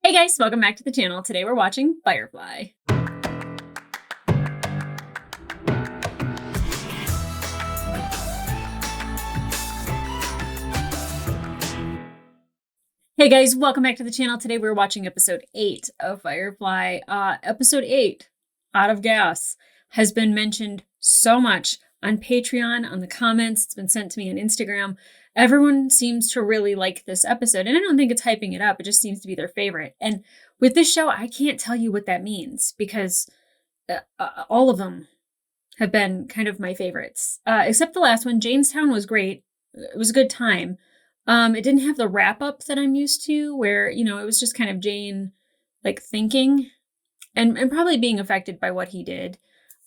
Hey guys, welcome back to the channel. Today we're watching Firefly. Hey guys, welcome back to the channel. Today we're watching episode 8 of Firefly. Episode 8, Out of Gas, has been mentioned so much on Patreon, on the comments. It's been sent to me on Instagram. Everyone seems to really like this episode, and I don't think it's hyping it up. It just seems to be their favorite. And with this show, I can't tell you what that means because all of them have been kind of my favorites, except the last one. Janestown was great. It was a good time. It didn't have the wrap up that I'm used to, where it was just kind of Jane like thinking and probably being affected by what he did,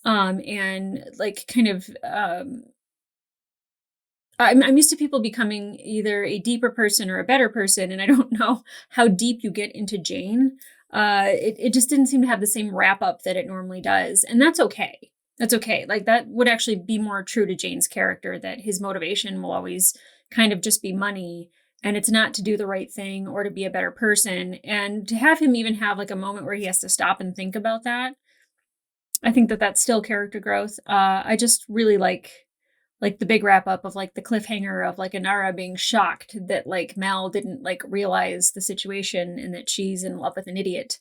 and like kind of. I'm used to people becoming either a deeper person or a better person, and I don't know how deep you get into Jane. It just didn't seem to have the same wrap up that it normally does, and that's okay. That's okay. Like, that would actually be more true to Jane's character, that his motivation will always kind of just be money, and it's not to do the right thing or to be a better person. And to have him even have like a moment where he has to stop and think about that, I think that that's still character growth. I just really like the big wrap up of like the cliffhanger of like Inara being shocked that like Mal didn't like realize the situation and that she's in love with an idiot.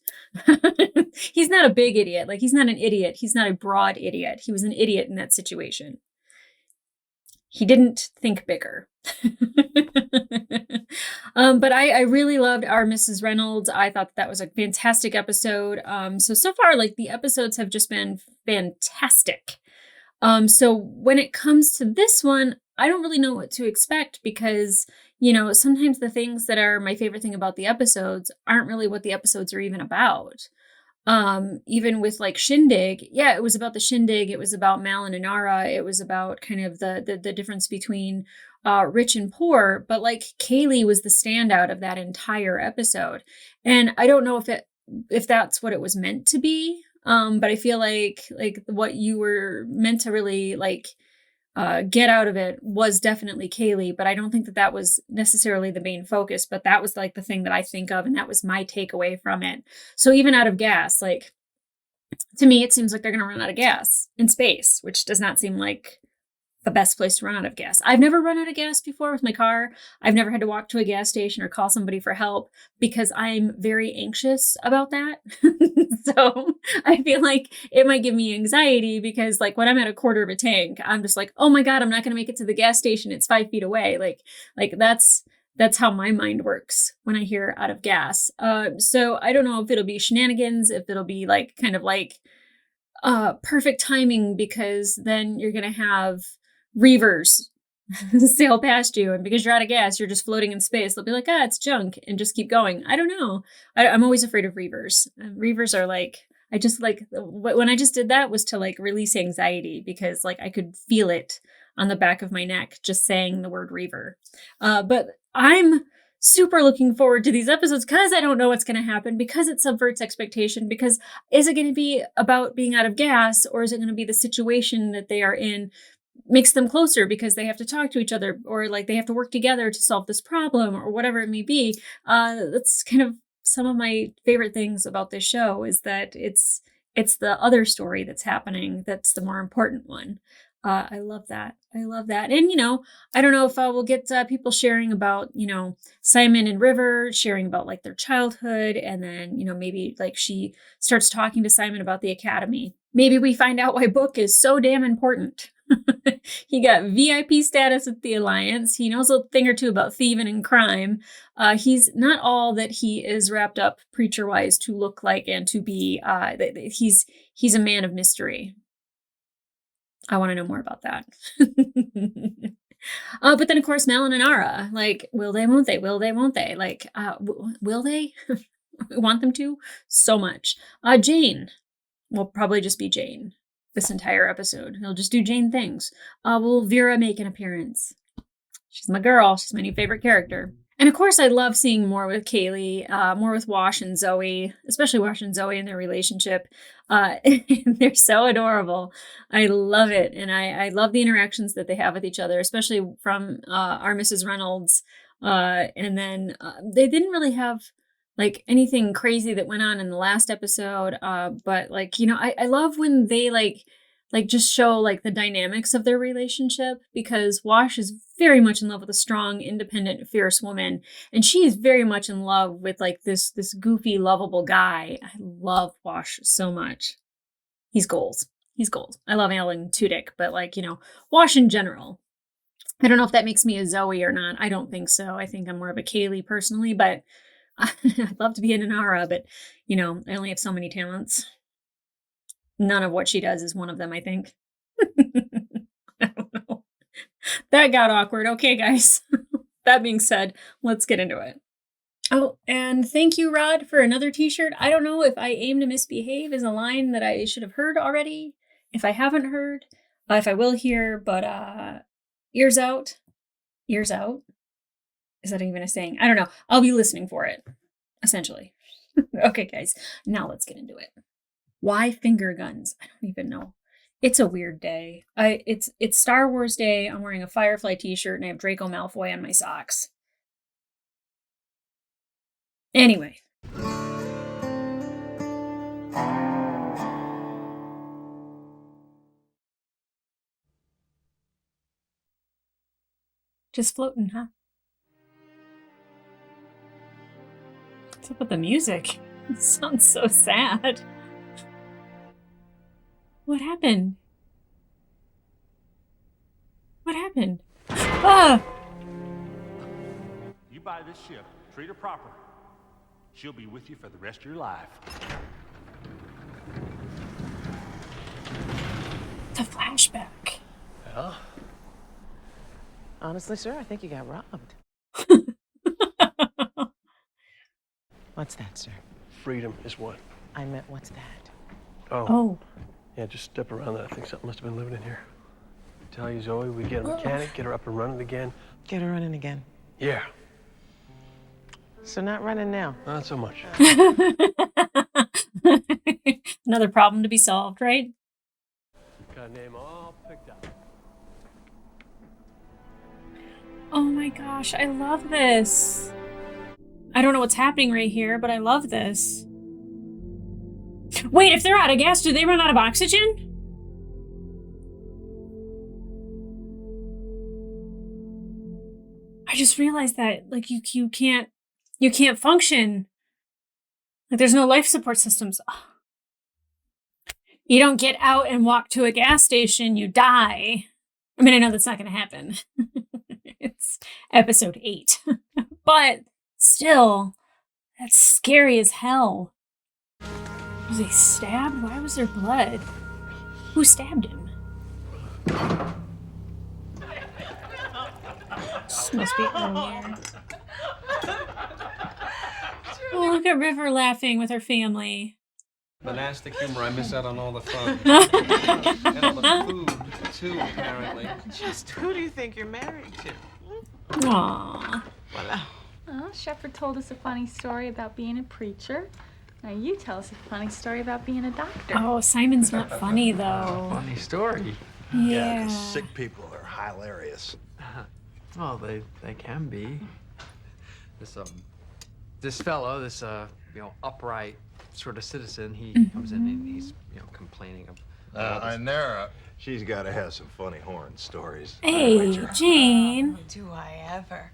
He's not a big idiot. Like, he's not an idiot. He's not a broad idiot. He was an idiot in that situation. He didn't think bigger. But I really loved our Mrs. Reynolds. I thought that was a fantastic episode. So far, like, the episodes have just been fantastic. So when it comes to this one, I don't really know what to expect because, sometimes the things that are my favorite thing about the episodes aren't really what the episodes are even about. Even with like Shindig, yeah, it was about the Shindig. It was about Mal and Inara. It was about kind of the difference between rich and poor. But like, Kaylee was the standout of that entire episode. And I don't know if that's what it was meant to be. But I feel like what you were meant to really like get out of it was definitely Kaylee, but I don't think that was necessarily the main focus, but that was like the thing that I think of, and that was my takeaway from it. So even Out of Gas, like, to me, it seems like they're going to run out of gas in space, which does not seem like the best place to run out of gas. I've never run out of gas before with my car. I've never had to walk to a gas station or call somebody for help because I'm very anxious about that. So I feel like it might give me anxiety because, like, when I'm at a quarter of a tank, I'm just like, oh my God, I'm not going to make it to the gas station. It's 5 feet away. Like that's how my mind works when I hear Out of Gas. So I don't know if it'll be shenanigans, if it'll be like kind of like perfect timing, because then you're going to have Reavers sail past you, and because you're out of gas, you're just floating in space. They'll be like, it's junk, and just keep going. I don't know. I'm always afraid of Reavers. Reavers are like, I just like, when I just did that was to like release anxiety, because like I could feel it on the back of my neck just saying the word Reaver. But I'm super looking forward to these episodes because I don't know what's going to happen, because it subverts expectation, because is it going to be about being out of gas, or is it going to be the situation that they are in makes them closer because they have to talk to each other, or like they have to work together to solve this problem, or whatever it may be. That's kind of some of my favorite things about this show, is that it's the other story that's happening that's the more important one. I love that. I love that. And, I don't know if we'll get people sharing about, Simon and River sharing about like their childhood. And then, maybe like she starts talking to Simon about the academy. Maybe we find out why Book is so damn important. He got VIP status at the Alliance. He knows a thing or two about thieving and crime. He's not all that he is wrapped up preacher-wise to look like and to be. He's a man of mystery. I want to know more about that. But then, of course, Mal and Inara, like, will they, won't they? Will they, won't they? Like, will they? We want them to so much. Jane will probably just be Jane this entire episode. He'll just do Jane things. Will Vera make an appearance? She's my girl. She's my new favorite character. And of course, I love seeing more with Kaylee, more with Wash and Zoe, especially Wash and Zoe and their relationship. They're so adorable. I love it. And I love the interactions that they have with each other, especially from our Mrs. Reynolds. And then they didn't really have like anything crazy that went on in the last episode. But like, you know, I love when they like just show like the dynamics of their relationship, because Wash is very much in love with a strong, independent, fierce woman, and she is very much in love with like this goofy, lovable guy. I love Wash so much. He's goals. He's goals. I love Alan Tudyk, but like, you know, Wash in general. I don't know if that makes me a Zoe or not. I don't think so. I think I'm more of a Kaylee personally, but I'd love to be an Inara, but you know, I only have so many talents. None of what she does is one of them, I think. I don't know. That got awkward. Okay, guys. That being said, let's get into it. Oh, and thank you, Rod, for another t-shirt. I don't know if I aim to misbehave is a line that I should have heard already. If I haven't heard, if I will hear, but ears out. Ears out? Is that even a saying? I don't know. I'll be listening for it, essentially. Okay, guys. Now let's get into it. Why finger guns? I don't even know. It's a weird day. It's Star Wars Day. I'm wearing a Firefly t-shirt and I have Draco Malfoy on my socks. Anyway. Just floating, huh? What's up with the music? It sounds so sad. What happened? What happened? Ah! You buy this ship, treat her proper. She'll be with you for the rest of your life. The flashback. Well, honestly, sir, I think you got robbed. What's that, sir? Freedom is what? I meant, what's that? Oh. Yeah, just step around that. I think something must have been living in here. Tell you, Zoe, we get a mechanic, get her up and running again. Get her running again. Yeah. So not running now. Not so much. Another problem to be solved, right? Got a name all picked up. Oh my gosh, I love this. I don't know what's happening right here, but I love this. Wait, if they're out of gas, do they run out of oxygen? I just realized that, like, you can't function. Like, there's no life support systems. Ugh. You don't get out and walk to a gas station, you die. I mean, I know that's not going to happen. It's episode 8. But still, that's scary as hell. Was he stabbed? Why was there blood? Who stabbed him? This must be earlier. Oh, look at River laughing with her family. Monastic humor, I miss out on all the fun. And all the food, too, apparently. Just who do you think you're married to? Aww. Voila. Well, Shepard told us a funny story about being a preacher. Now you tell us a funny story about being a doctor. Oh, Simon's not funny, though. Funny story. Yeah. 'Cause sick people are hilarious. Well, they can be. This fellow, this upright sort of citizen, he comes in and he's complaining of. Inara, she's got to have some funny horn stories. Hey, Jane. Do I ever?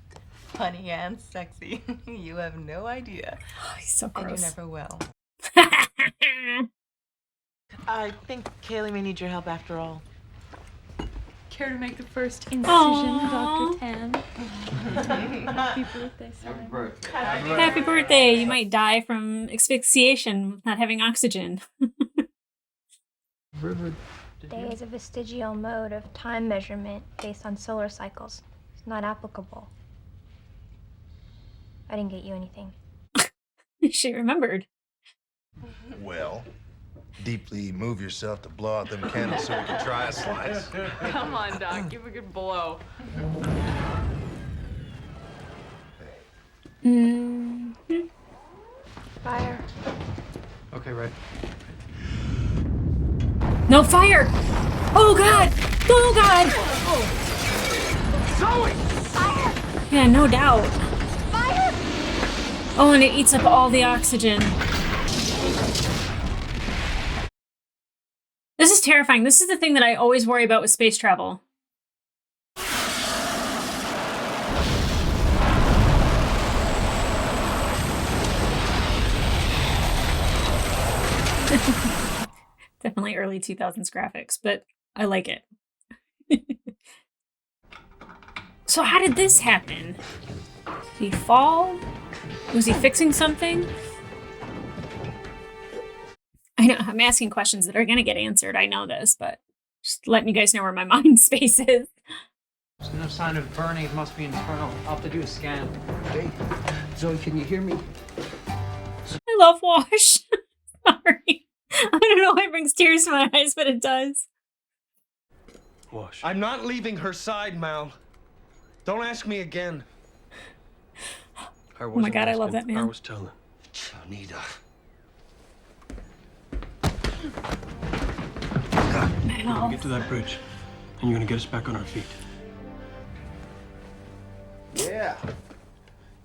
Funny and sexy. You have no idea. Oh, he's so And you gross. never will. I think Kaylee may need your help after all. Care to make the first incision, Aw. Dr. Tan? Happy birthday, Simon. Happy birthday. You might die from asphyxiation with not having oxygen. Day is a vestigial mode of time measurement based on solar cycles. It's not applicable. I didn't get you anything. She remembered. Well, deeply move yourself to blow out them candles so we can try a slice. Come on, Doc. Give a good blow. Fire. Okay, right. No fire! Oh god! Oh god! Zoe! Yeah, no doubt. Oh, and it eats up all the oxygen. This is terrifying. This is the thing that I always worry about with space travel. Definitely early 2000s graphics, but I like it. So how did this happen? Did he fall? Was he fixing something? I know, I'm asking questions that are going to get answered. I know this, but just letting you guys know where my mind space is. There's no sign of burning. It must be internal. I'll have to do a scan. Hey, Zoe, can you hear me? I love Wash. Sorry. I don't know why it brings tears to my eyes, but it does. Wash. I'm not leaving her side, Mal. Don't ask me again. Oh my God, I love that man. I was telling. Anita. Mal. Get to that bridge, and you're gonna get us back on our feet. Yeah.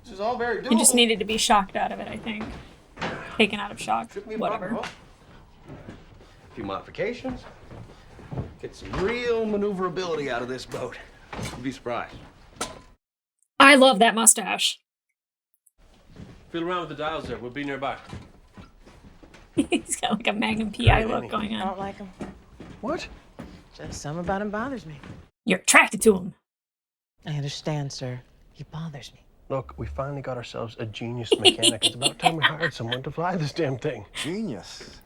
This is all very doable. He just needed to be shocked out of it, I think. Taken out of shock. Whatever. A few modifications. Get some real maneuverability out of this boat. You'd be surprised. I love that mustache. Feel around with the dials there. We'll be nearby. He's got like a Magnum PI look going I on. don't like him. What? Just something about him bothers me. You're attracted to him. I understand, sir. He bothers me. Look, we finally got ourselves a genius mechanic. It's about time we hired someone to fly this damn thing. Genius.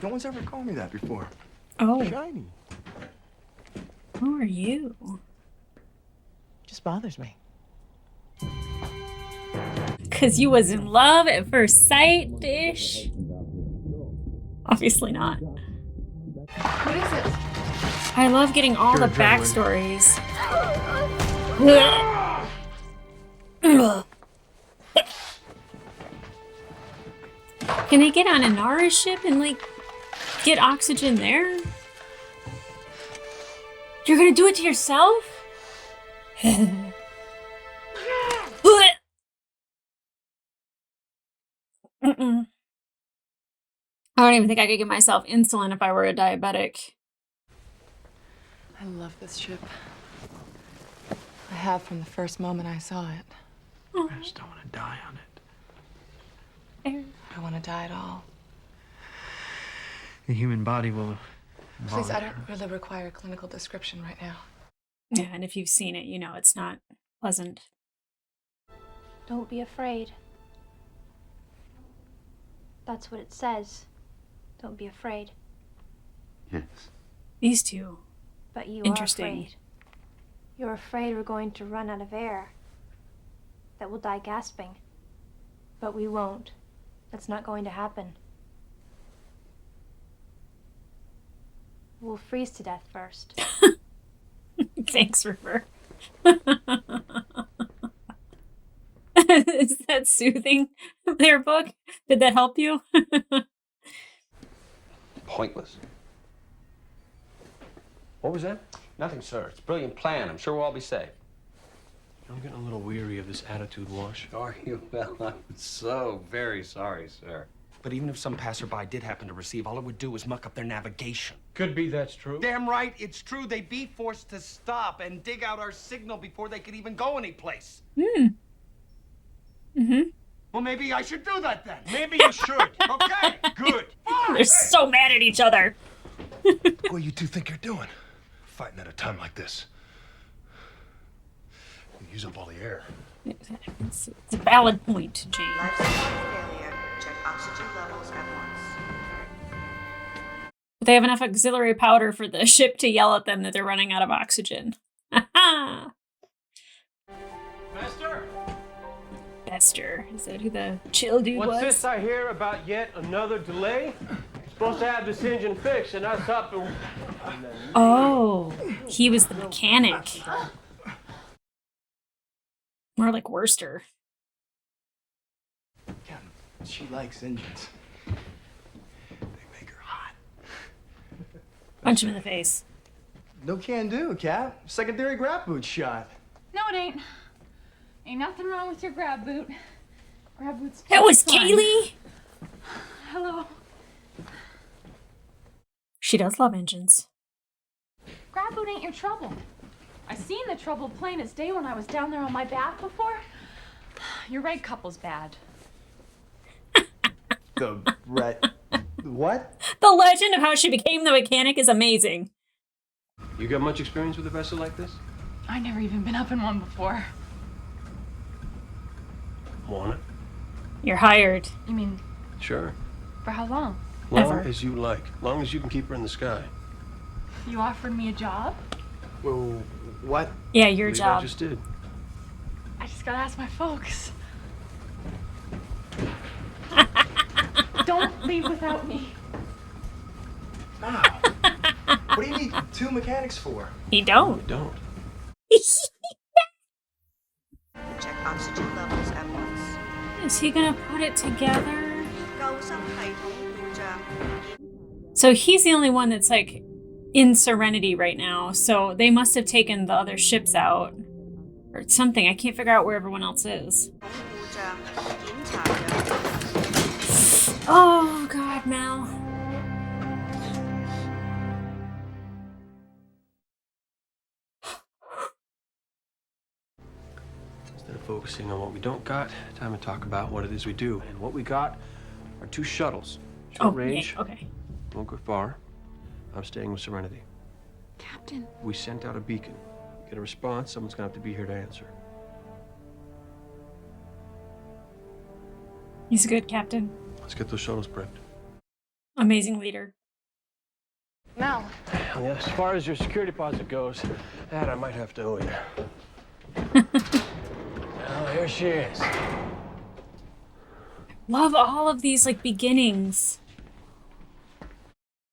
No one's ever called me that before. Oh, Shiny. who are you? Just bothers me. Because you was in love at first sight, Dish? Obviously not. What is it? I love getting all the backstories. Ugh. Can they get on a Nara ship and, like, get oxygen there? You're gonna do it to yourself? Mm-mm. I don't even think I could give myself insulin if I were a diabetic. I love this ship. I have from the first moment I saw it. I just don't want to die on it. I don't want to die at all. The human body will. Please, I don't really require a clinical description right now. Yeah, and if you've seen it, you know it's not pleasant. Don't be afraid. That's what it says. Don't be afraid. Yes. These two. But you Interesting. are afraid. You're afraid we're going to run out of air. That we'll die gasping. But we won't. That's not going to happen. We'll freeze to death first. Thanks, River. Is that soothing, their book? Did that help you? Pointless. What was that? Nothing, sir. It's a brilliant plan. I'm sure we'll all be safe. I'm getting a little weary of this attitude, Wash. Are you? Well, I'm so very sorry, sir. But even if some passerby did happen to receive, all it would do was muck up their navigation. Could be that's true. Damn right, it's true. They'd be forced to stop and dig out our signal before they could even go anyplace. Well, maybe I should do that then. Maybe you should. Okay, good. Fine. They're so mad at each other. What do you two think you're doing? Fighting at a time like this. You use up all the air. It's a valid point, Jane. Life support failure. Check oxygen levels at once. But they have enough auxiliary powder for the ship to yell at them that they're running out of oxygen. Master! Bester. Is that who the chill dude What's was? this I hear about yet another delay? Supposed to have this engine fixed, and us up and... Oh, he was the mechanic. More like Worcester. Captain, she likes engines. They make her hot. Punch him in the face. No can do, Cap. Secondary grab boot shot. No, it ain't. Ain't nothing wrong with your grab boot. Grab Boots. It was Fine. Kaylee! Hello. She does love engines. Grab Boot ain't your trouble. I seen the trouble plain as day when I was down there on my back before. Your right couple's bad. The red. What? The legend of how she became the mechanic is amazing. You got much experience with a vessel like this? I never even been up in one before. Want it? You're hired. You mean, Sure. for how long? Long Ever. as you like. Long as you can keep her in the sky. You offered me a job? Well, what? Yeah, your Believe job. I just did. I just gotta ask my folks. Don't leave without me. Wow. What do you need 2 mechanics for? He don't. You don't. Check oxygen levels at once. Is he gonna put it together? 救生系統故障。 So he's the only one that's like in Serenity right now. So they must have taken the other ships out or something. I can't figure out where everyone else is. 故障檢查嘅。 Oh God, Mal. Instead of focusing on what we don't got, time to talk about what it is we do. And what we got are 2 shuttles. Short range. Yeah, okay. Won't go far. I'm staying with Serenity. Captain. We sent out a beacon. Get a response, someone's gonna have to be here to answer. He's a good captain. Let's get those shuttles prepped. Amazing leader. Mal. And as far as your security deposit goes, that I might have to owe you. Well, here she is. Love all of these like beginnings.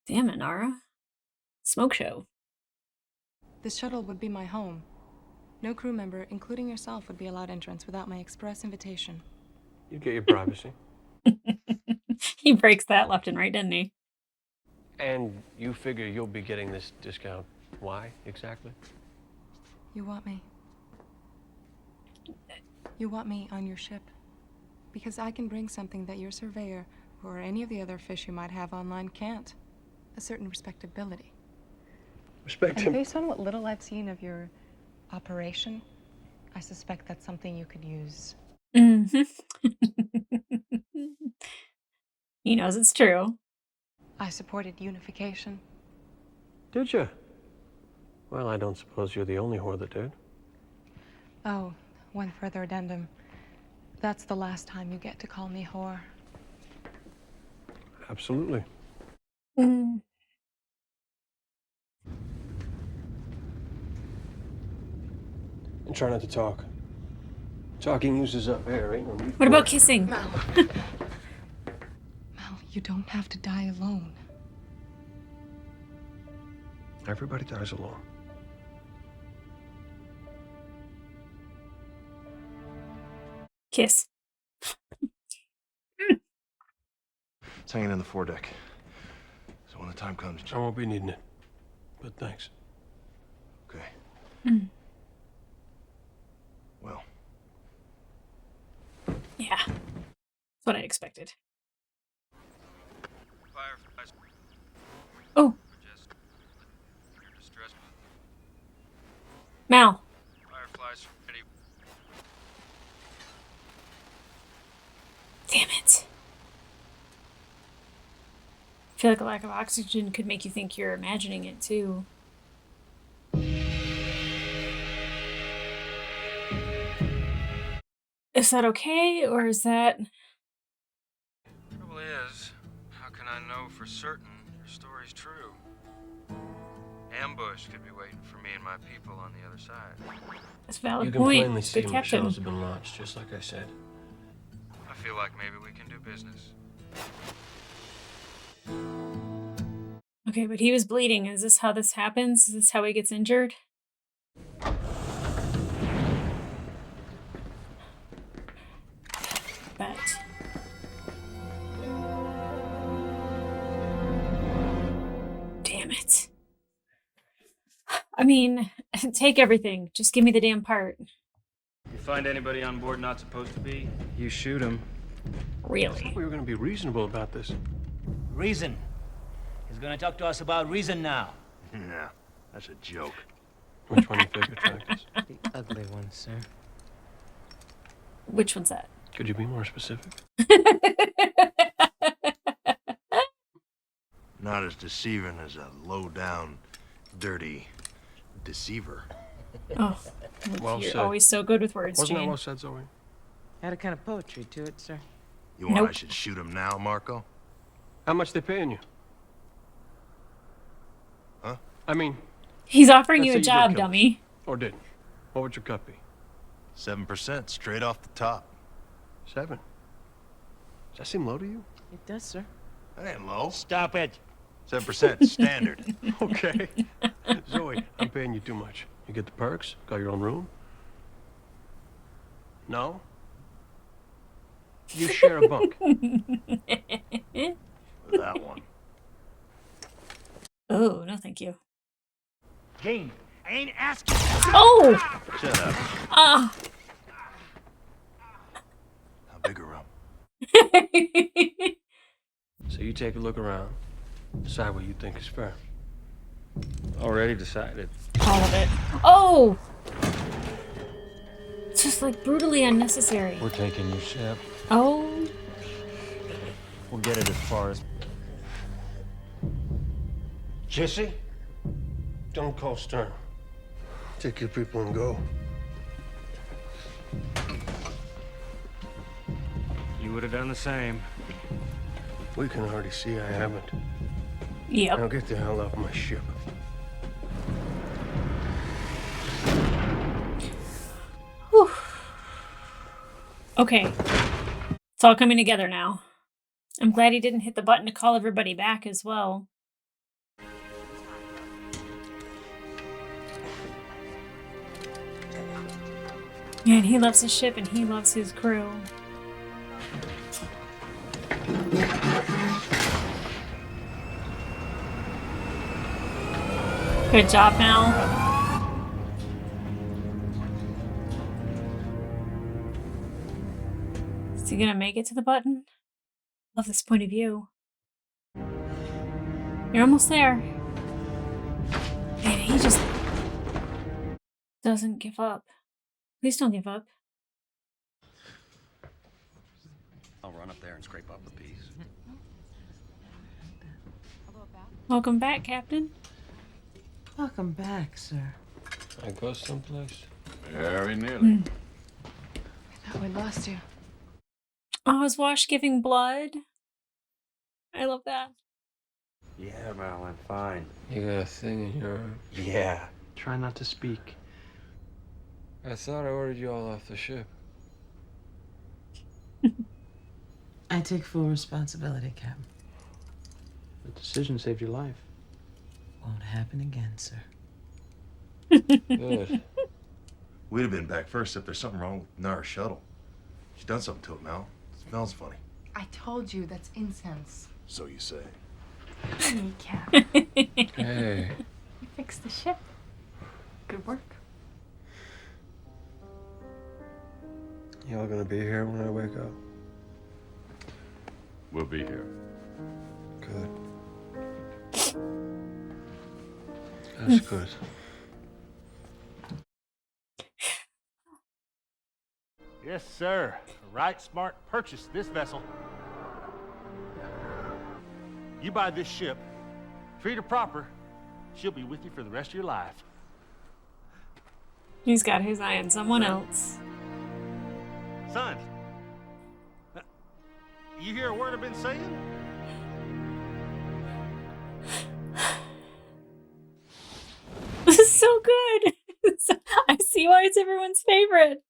Damn it, Nara. Smoke show. This shuttle would be my home. No crew member, including yourself, would be allowed entrance without my express invitation. You get your privacy. He breaks that left and right, doesn't he? And you figure you'll be getting this discount. Why, exactly? You want me. You want me on your ship. Because I can bring something that your surveyor, or any of the other fish you might have online, can't. A certain respectability. Respect And him. based on what little I've seen of your operation, I suspect that's something you could use. Mm-hmm. He knows it's true. I supported unification. Did you? Well, I don't suppose you're the only whore that did. Oh, one further addendum. That's the last time you get to call me whore. Absolutely. Mm. And try not to talk. Talking uses up air, ain't no need What for about it. kissing? Mal, you don't have to die alone. Everybody dies alone. Kiss. It's hanging in the foredeck. So when the time comes, I won't be needing it. But thanks. okay. Mm. Well, Yeah. That's what I expected. Fireflies Oh, just distress. Mal. Fireflies ready. Damn it. I feel like a lack of oxygen could make you think you're imagining it too. Is that okay, or is that... Trouble is, how can I know for certain your story's true? Ambush could be waiting for me and my people on the other side. That's a valid You can point. plainly see Good when captain. shuttles have been launched, just like I said. I feel like maybe we can do business. Okay, but he was bleeding. Is this how this happens? Is this how he gets injured? Bet. Damn it. I mean, take everything. Just give me the damn part. You find anybody on board not supposed to be? You shoot him. Really? We were going to be reasonable about this. Reason. He's gonna talk to us about reason now. Yeah, that's a joke. Which one do you think attracts? The ugly one, sir. Which one's that? Could you be more specific? Not as deceiving as a low-down, dirty deceiver. Oh, Well you're said. always so good with words, Wasn't that Gene. well said, Zoe? Had a kind of poetry to it, sir. You want Nope. I should shoot him now, Marco? How much they paying you? Huh? I mean, He's offering let's you say a did job, kill us. dummy. Or didn't. What would your cut be? 7%, straight off the top. 7? Does that seem low to you? It does, sir. That ain't low. Stop it. 7% standard. Okay. Zoe, I'm paying you too much. You get the perks, got your own room. No? You share a bunk. That one. Oh, no thank you. Gene, I ain't asking. Oh! Shut up. Ah! How big a room? So you take a look around, decide what you think is fair. Already decided. All of it. Oh! It's just like brutally unnecessary. We're taking your ship. Oh. We'll get it as far as. Jesse, don't call Stern. Take your people and go. You would have done the same. We can already see I haven't. Yep. Now get the hell off my ship. Whew. Okay. It's all coming together now. I'm glad he didn't hit the button to call everybody back as well. Yeah, and he loves his ship and he loves his crew. Good job, Mal. Is he gonna make it to the button? Love this point of view. You're almost there. Man, he just doesn't give up. Please don't give up. I'll run up there and scrape up a piece. Welcome back, Captain. Welcome back, sir. I go someplace. Very nearly. I thought we lost you. Oh, is Wash giving blood? I love that. Yeah, Mal, I'm fine. You got a thing in your arm. Yeah. Try not to speak. I thought I ordered you all off the ship. I take full responsibility, Captain. The decision saved your life. Won't happen again, sir. Good. We'd have been back first if there's something wrong with Nara's shuttle. She's done something to it, Mal. It smells funny. I told you that's incense. So you say. Honey, Cap. Hey. You fixed the ship. Good work. Y'all gonna be here when I wake up? We'll be here. Good. That's good. Yes, sir. A right smart purchase this vessel. You buy this ship, treat her proper, she'll be with you for the rest of your life. He's got his eye on someone else. Son, you hear a word I've been saying? This is so good. I see why it's everyone's favorite.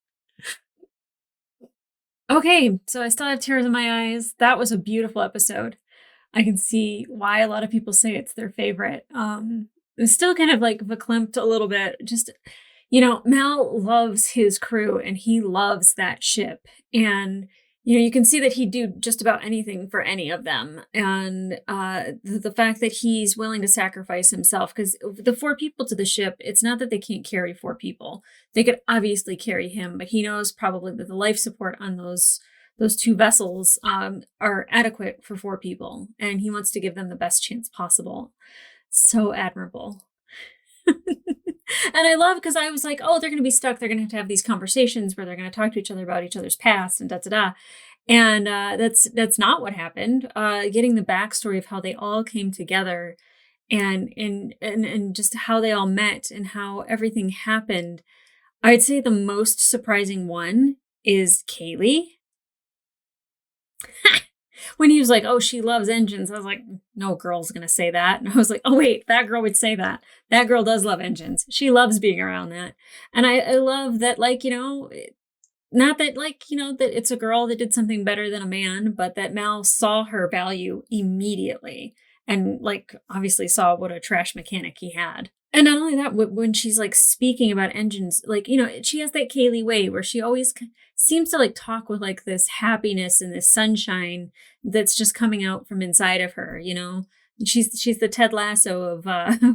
Okay, so I still have tears in my eyes. That was a beautiful episode. I can see why a lot of people say it's their favorite. It's still kind of like verklempt a little bit. Just, you know, Mal loves his crew and he loves that ship. And, you know, you can see that he'd do just about anything for any of them. And the fact that he's willing to sacrifice himself, because the 4 people to the ship, it's not that they can't carry 4 people. They could obviously carry him, but he knows probably that the life support on those those two vessels are adequate for 4 people, and he wants to give them the best chance possible. So admirable. And I love, because I was like, oh, they're going to be stuck. They're going to have these conversations where they're going to talk to each other about each other's past and da-da-da. And that's not what happened. Getting the backstory of how they all came together and just how they all met and how everything happened. I'd say the most surprising one is Kaylee. When he was like, oh, she loves engines, I was like, no girl's going to say that. And I was like, oh, wait, that girl would say that. That girl does love engines. She loves being around that. And I love that, like, you know, not that, like, you know, that it's a girl that did something better than a man, but that Mal saw her value immediately and, like, obviously saw what a trash mechanic he had. And not only that, when she's like speaking about engines, like, you know, she has that Kaylee way where she always seems to like talk with like this happiness and this sunshine that's just coming out from inside of her, you know. She's the Ted Lasso of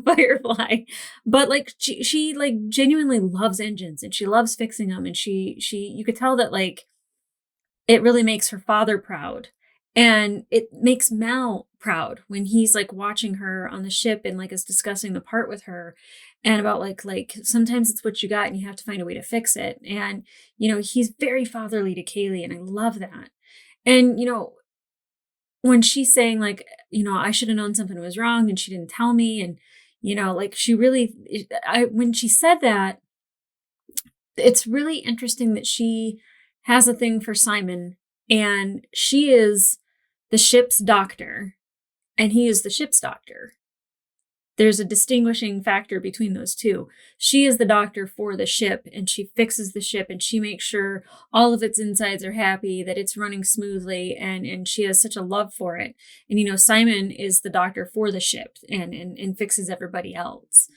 Firefly, but like she like genuinely loves engines and she loves fixing them, and she you could tell that like it really makes her father proud. And it makes Mal proud when he's like watching her on the ship and like is discussing the part with her and about like sometimes it's what you got and you have to find a way to fix it. And, you know, he's very fatherly to Kaylee, and I love that. And, you know, when she's saying like, you know, I should have known something was wrong and she didn't tell me. And, you know, like she really, when she said that, it's really interesting that she has a thing for Simon, and she is the ship's doctor and he is the ship's doctor. There's a distinguishing factor between those two. She is the doctor for the ship, and she fixes the ship and she makes sure all of its insides are happy, that it's running smoothly, and she has such a love for it. And, you know, Simon is the doctor for the ship and fixes everybody else.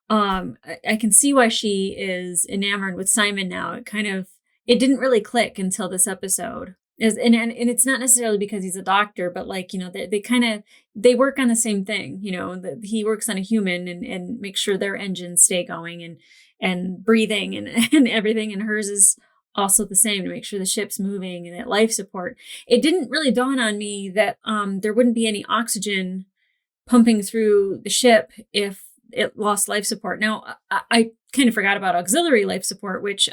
I can see why she is enamored with Simon now. It didn't really click until this episode. And it's not necessarily because he's a doctor, but like, you know, they work on the same thing, you know, that he works on a human and makes sure their engines stay going and breathing and everything. And hers is also the same, to make sure the ship's moving and at life support. It didn't really dawn on me that there wouldn't be any oxygen pumping through the ship if it lost life support. Now, I kind of forgot about auxiliary life support, which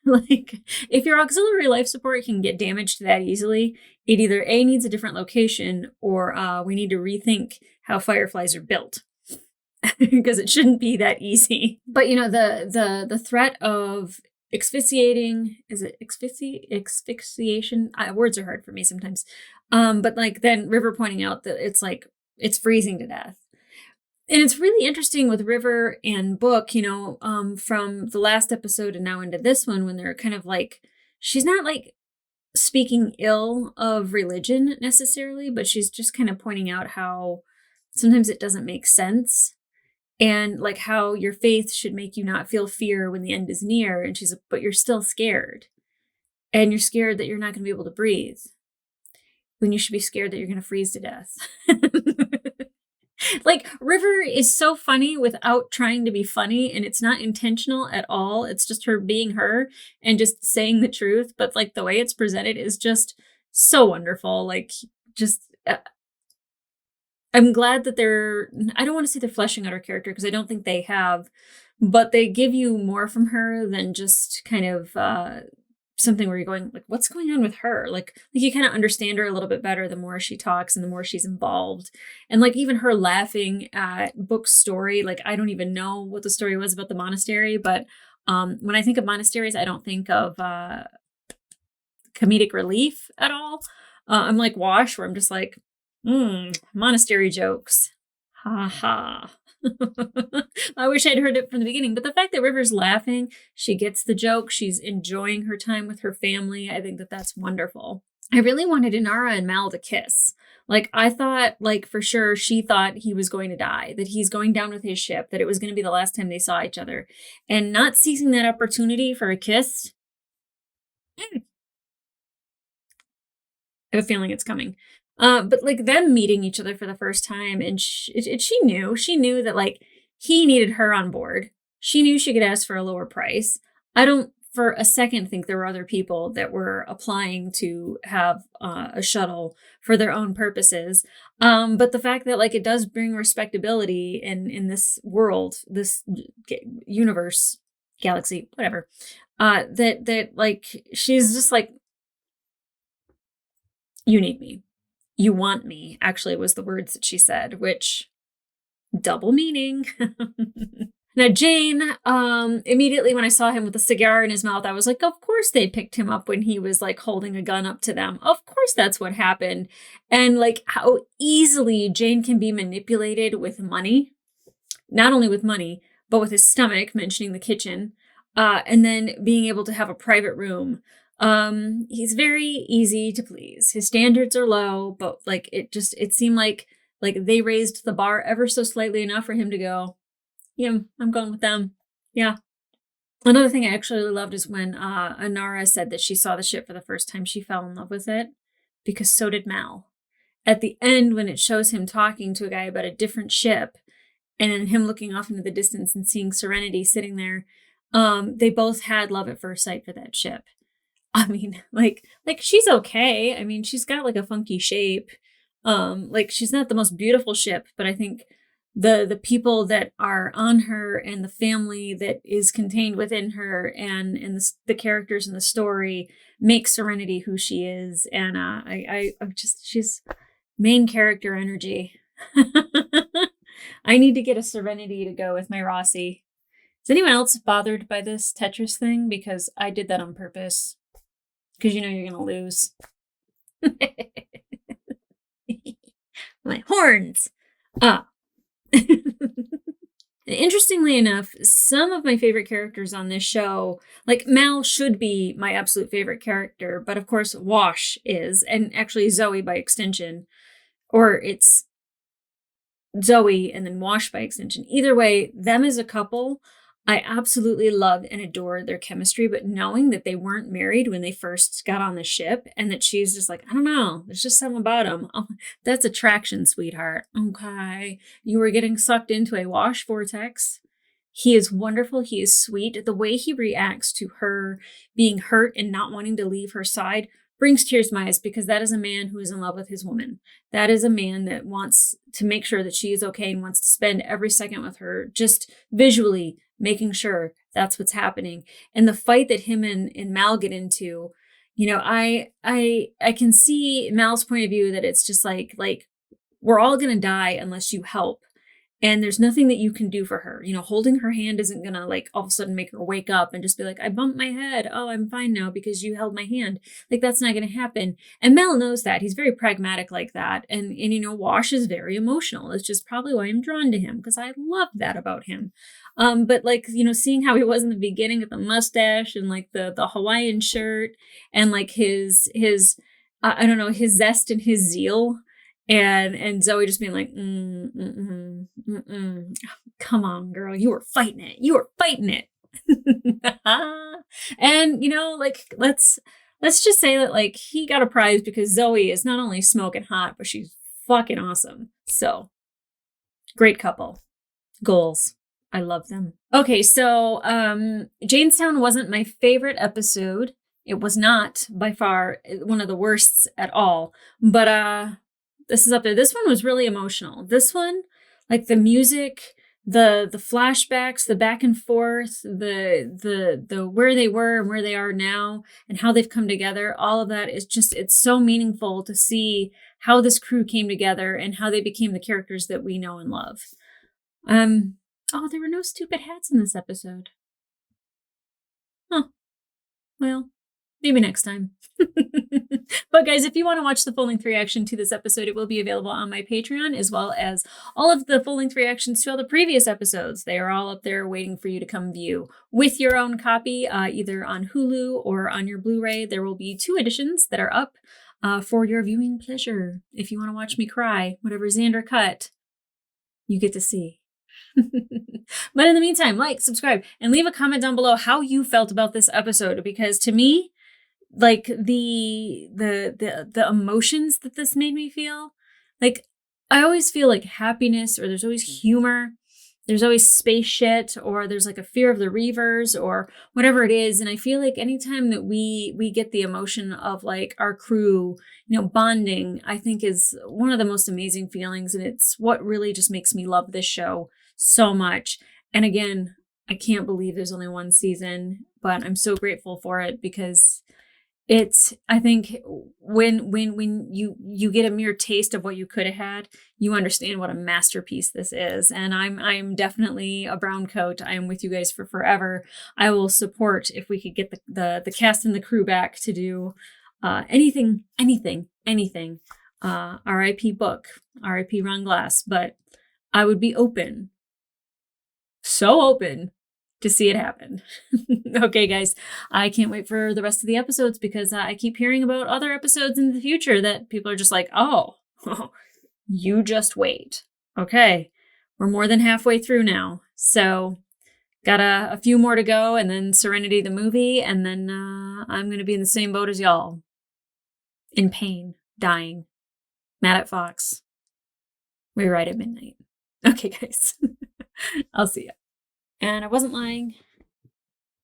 like if your auxiliary life support can get damaged that easily, it either A, needs a different location, or we need to rethink how Fireflies are built because it shouldn't be that easy. But you know, the threat of asphyxiation, words are hard for me sometimes. But like then River pointing out that it's freezing to death. And it's really interesting with River and Book, you know, from the last episode and now into this one, when they're kind of like, she's not like speaking ill of religion necessarily, but she's just kind of pointing out how sometimes it doesn't make sense, and like how your faith should make you not feel fear when the end is near. And she's like, but you're still scared, and you're scared that you're not going to be able to breathe when you should be scared that you're going to freeze to death. Like, River is so funny without trying to be funny, and it's not intentional at all. It's just her being her and just saying the truth. But like the way it's presented is just so wonderful. Like, just I'm glad that I don't want to say they're fleshing out her character, because I don't think they have, but they give you more from her than just kind of something where you're going like, what's going on with her? Like you kind of understand her a little bit better the more she talks and the more she's involved. And like even her laughing at Book's story, like I don't even know what the story was about the monastery, but when I think of monasteries, I don't think of comedic relief at all. I'm like Wash, where I'm just like, monastery jokes. Ha ha. I wish I'd heard it from the beginning, but the fact that River's laughing, she gets the joke, she's enjoying her time with her family, I think that that's wonderful. I really wanted Inara and Mal to kiss. Like, I thought, like, for sure, she thought he was going to die, that he's going down with his ship, that it was going to be the last time they saw each other. And not seizing that opportunity for a kiss, I have a feeling it's coming. But like them meeting each other for the first time, and she knew that like he needed her on board. She knew she could ask for a lower price. I don't for a second think there were other people that were applying to have a shuttle for their own purposes. But the fact that like it does bring respectability in this world, this universe, galaxy, whatever, that like she's just like, you need me, you want me, actually was the words that she said, which double meaning. Now, Jane, immediately when I saw him with a cigar in his mouth, I was like, of course they picked him up when he was like holding a gun up to them. Of course that's what happened. And like how easily Jane can be manipulated with money, not only with money, but with his stomach, mentioning the kitchen, and then being able to have a private room. He's very easy to please. His standards are low, but like it seemed like they raised the bar ever so slightly enough for him to go, yeah, I'm going with them. Yeah. Another thing I actually loved is when Anara said that she saw the ship for the first time, she fell in love with it, because so did Mal. At the end, when it shows him talking to a guy about a different ship, and then him looking off into the distance and seeing Serenity sitting there, they both had love at first sight for that ship. I mean, like she's okay. I mean, she's got like a funky shape. Like she's not the most beautiful ship, but I think the people that are on her and the family that is contained within her and the characters in the story make Serenity who she is. And she's main character energy. I need to get a Serenity to go with my Rossi. Is anyone else bothered by this Tetris thing? Because I did that on purpose. Because you know you're going to lose. My horns. Interestingly enough, some of my favorite characters on this show, like Mal should be my absolute favorite character, but of course Wash is, and actually Zoe by extension, or it's Zoe and then Wash by extension. Either way, them as a couple, I absolutely love and adore their chemistry, but knowing that they weren't married when they first got on the ship and that she's just like, I don't know, there's just something about him. Oh, that's attraction, sweetheart. Okay. You were getting sucked into a Wash vortex. He is wonderful. He is sweet. The way he reacts to her being hurt and not wanting to leave her side brings tears to my eyes, because that is a man who is in love with his woman. That is a man that wants to make sure that she is okay and wants to spend every second with her, just visually making sure that's what's happening. And the fight that him and Mal get into, you know, I can see Mal's point of view that it's just like we're all going to die unless you help. And there's nothing that you can do for her. You know, holding her hand isn't going to like all of a sudden make her wake up and just be like, I bumped my head. Oh, I'm fine now because you held my hand. Like, that's not going to happen. And Mel knows that. He's very pragmatic like that. And you know, Wash is very emotional. It's just probably why I'm drawn to him, because I love that about him. But like, you know, seeing how he was in the beginning with the mustache and like the Hawaiian shirt and like his I don't know, his zest and his zeal. And Zoe just being like, come on, girl, you were fighting it. You were fighting it. And, you know, like, let's just say that, like, he got a prize because Zoe is not only smoking hot, but she's fucking awesome. So, great couple. Goals. I love them. Okay, so, Janestown wasn't my favorite episode. It was not, by far, one of the worsts at all. But, this is up there. This one was really emotional. This one, like the music, the flashbacks, the back and forth, the where they were and where they are now and how they've come together, all of that is just, it's so meaningful to see how this crew came together and how they became the characters that we know and love. Oh, there were no stupid hats in this episode. Huh. Well, maybe next time. But guys, if you want to watch the full-length reaction to this episode, it will be available on my Patreon, as well as all of the full-length reactions to all the previous episodes. They are all up there waiting for you to come view with your own copy, either on Hulu or on your Blu-ray. There will be 2 editions that are up for your viewing pleasure. If you want to watch me cry, whatever Xander cut, you get to see. But in the meantime, like, subscribe, and leave a comment down below how you felt about this episode, because to me, like the emotions that this made me feel, like I always feel like happiness, or there's always humor there's always space shit, or there's like a fear of the Reavers or whatever it is. And I feel like anytime that we get the emotion of like our crew, bonding, I think is one of the most amazing feelings. And it's what really just makes me love this show so much. And again, I can't believe there's only one season, but I'm so grateful for it because I think when you get a mere taste of what you could have had, you understand what a masterpiece this is. And I'm definitely a brown coat. I am with you guys for forever. I will support if we could get the cast and the crew back to do anything. R.I.P. book, R.I.P. Ron Glass, but I would be open. So open to see it happen. Okay, guys, I can't wait for the rest of the episodes because I keep hearing about other episodes in the future that people are just like, oh, you just wait. Okay, we're more than halfway through now. So got a few more to go and then Serenity the movie. And then I'm going to be in the same boat as y'all. In pain, dying, mad at Fox. Rewrite at midnight. Okay, guys. I'll see ya. And I wasn't lying.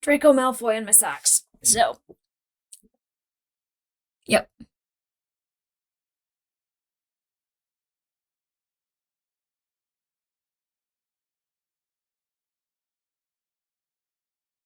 Draco Malfoy in my socks. So, yep.